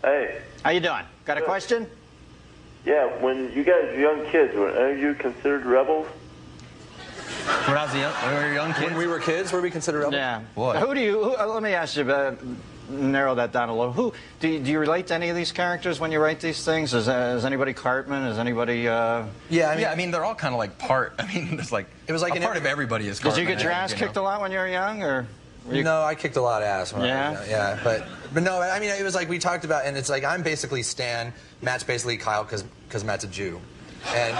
Hey. How you doing? Got a question? Yeah, when you guys were young kids, were any of you considered rebels? When we were young kids? When we were kids, were we considered rebels? Yeah. What? Let me ask you, narrow that down a little. Do you relate to any of these characters when you write these things? Is anybody Cartman? Is anybody... I mean, they're all kind of like part... I mean, there's like... It was like a part of everybody is Cartman. Did you get your ass kicked a lot when you were young, or... No, I kicked a lot of ass when I was young. Yeah, but no, I mean, it was like we talked about, and it's like I'm basically Stan, Matt's basically Kyle, because Matt's a Jew. And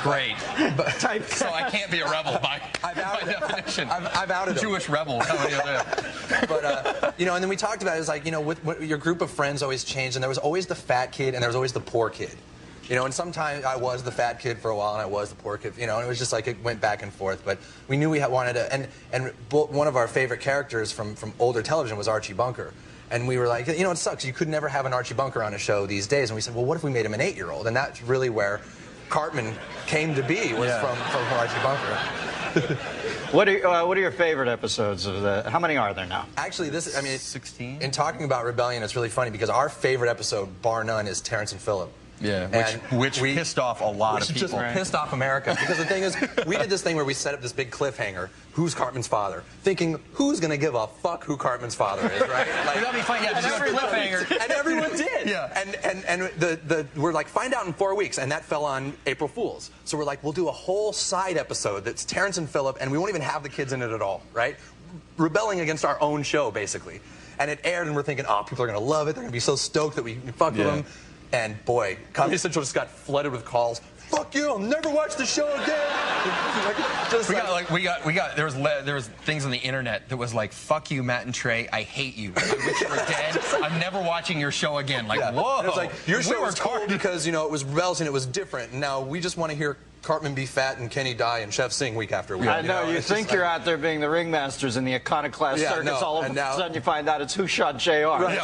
Great. But, so I can't be a rebel by definition. I've outed him. Jewish rebel. But, you know, and then we talked about it, was like, you know, with your group of friends always changed, and there was always the fat kid, and there was always the poor kid. You know, and sometimes I was the fat kid for a while, and I was the poor kid, you know, and it was just like it went back and forth. But we knew we wanted to, and one of our favorite characters from older television was Archie Bunker. And we were like, you know, it sucks. You could never have an Archie Bunker on a show these days. And we said, well, what if we made him an 8-year-old? And that's really where Cartman came to be, was from Archie Bunker. What are your favorite episodes of the... How many are there now? Actually, this, I mean... 16? In talking about Rebellion, it's really funny because our favorite episode, bar none, is Terrence and Phillip. Yeah, which pissed off a lot of people. Just pissed off America. Because the thing is, we did this thing where we set up this big cliffhanger, who's Cartman's father? Thinking, who's going to give a fuck who Cartman's father is, right? Like, that'd be fun, yeah, to do a cliffhanger. And everyone did. Yeah. And we're like, find out in 4 weeks, and that fell on April Fool's. So we're like, we'll do a whole side episode that's Terrence and Phillip, and we won't even have the kids in it at all, right? Rebelling against our own show, basically. And it aired, and we're thinking, oh, people are going to love it. They're going to be so stoked that we fucked with them. And boy, Comedy Central just got flooded with calls. Fuck you! I'll never watch the show again. There was things on the internet that was like, fuck you, Matt and Trey. I hate you. I wish you were dead. I'm never watching your show again. Like, whoa! And it was like, your show was cool because, you know, it was rebels and it was different. And now we just want to hear Cartman be fat and Kenny die and Chef sing week after week. I know, you think you're out there being the ringmasters in the iconoclast circus, all of a sudden you find out it's Who Shot JR. Right,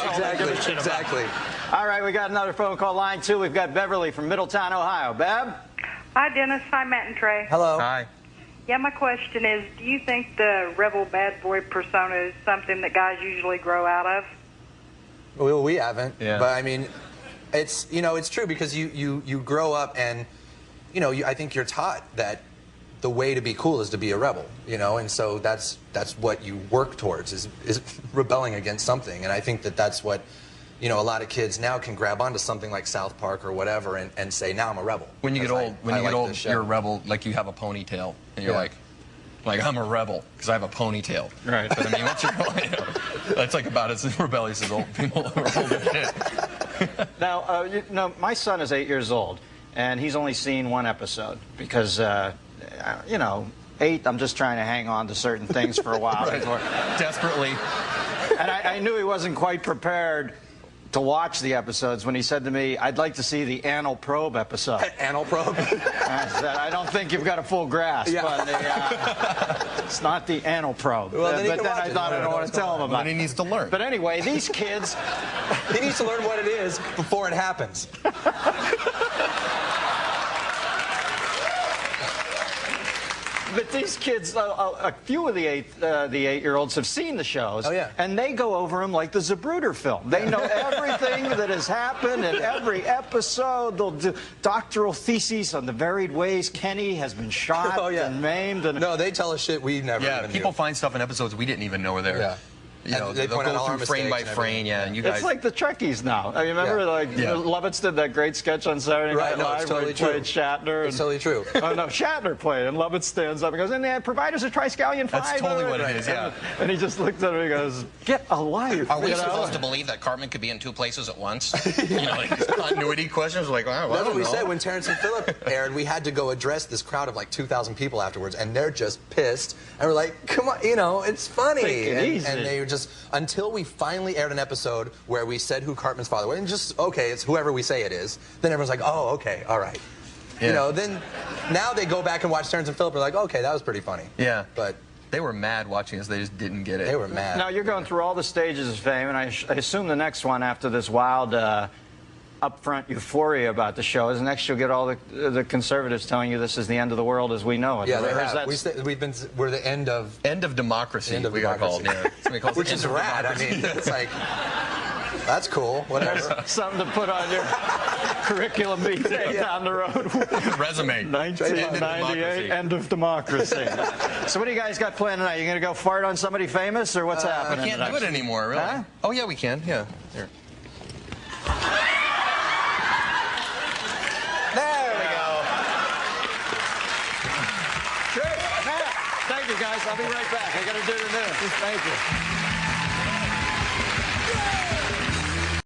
exactly. All right, we got another phone call, line 2. We've got Beverly from Middletown, Ohio. Bev? Hi, Dennis. Hi, Matt and Trey. Hello. Hi. Yeah, my question is, do you think the rebel bad boy persona is something that guys usually grow out of? Well, we haven't. Yeah. But, I mean, it's, you know, it's true because you grow up and... You know, I think you're taught that the way to be cool is to be a rebel, you know, and so that's what you work towards is rebelling against something. And I think that's what, you know, a lot of kids now can grab onto something like South Park or whatever and say, now I'm a rebel. When you get old, you're a rebel, like you have a ponytail, and you're like I'm a rebel because I have a ponytail. Right. But I mean, once you're, that's like about as rebellious as old people are older shit. Now, you know, my son is 8 years old. And he's only seen one episode because, you know, 8, I'm just trying to hang on to certain things for a while. Desperately. And I knew he wasn't quite prepared to watch the episodes when he said to me, I'd like to see the anal probe episode. Anal probe? I said, I don't think you've got a full grasp. Yeah. But it's not the anal probe. Well, but then I thought I don't want to tell him about it. He needs to learn. But anyway, these kids... He needs to learn what it is before it happens. But these kids, a few of the 8-year-olds have seen the shows, and they go over them like the Zapruder film. They know everything that has happened in every episode. They'll do doctoral theses on the varied ways Kenny has been shot and maimed. And no, they tell us shit we never even people knew. find stuff in episodes we didn't even know were there. Yeah. You know, they they'll point out go all our through frame by mistakes and frame, and you guys... It's like the Trekkies now. I remember, Lovitz did that great sketch on Saturday Night Live where he played Shatner. It's totally true. Oh, no, Shatner played, and Lovitz stands up and goes, and the providers are Triskelion Five. That's totally what it is, yeah. And he just looked at him and he goes, get a life. Are we supposed to believe that Cartman could be in 2 places at once? You know, like continuity questions, like, wow, that's what we said when Terrence and Phillip aired. We had to go address this crowd of like 2,000 people afterwards, and they're just pissed. And we're like, come on, you know, it's funny. And they were just, until we finally aired an episode where we said who Cartman's father was, and just, okay, it's whoever we say it is, then everyone's like, oh, okay, all right. Yeah. You know, then now they go back and watch Terrence and Phillip and they're like, okay, that was pretty funny. Yeah. But they were mad watching us. They just didn't get it. They were mad. Now, you're going through all the stages of fame, and I assume the next one after this wild upfront euphoria about the show is next you'll get all the conservatives telling you this is the end of the world as we know it. Yeah, they have. We're the end of... End of democracy, End of we got called. Yeah. Which is rad. I mean, it's like... That's cool. Whatever. Something to put on your curriculum vitae down the road. Resume. 1998, end of democracy. So what do you guys got planned tonight? You going to go fart on somebody famous, or what's happening? We can't do it anymore, really. Huh? Oh, yeah, we can. Yeah. Here. There we go. Sure. Matt, thank you, guys. I'll be right back. I got to do the news. Thank you.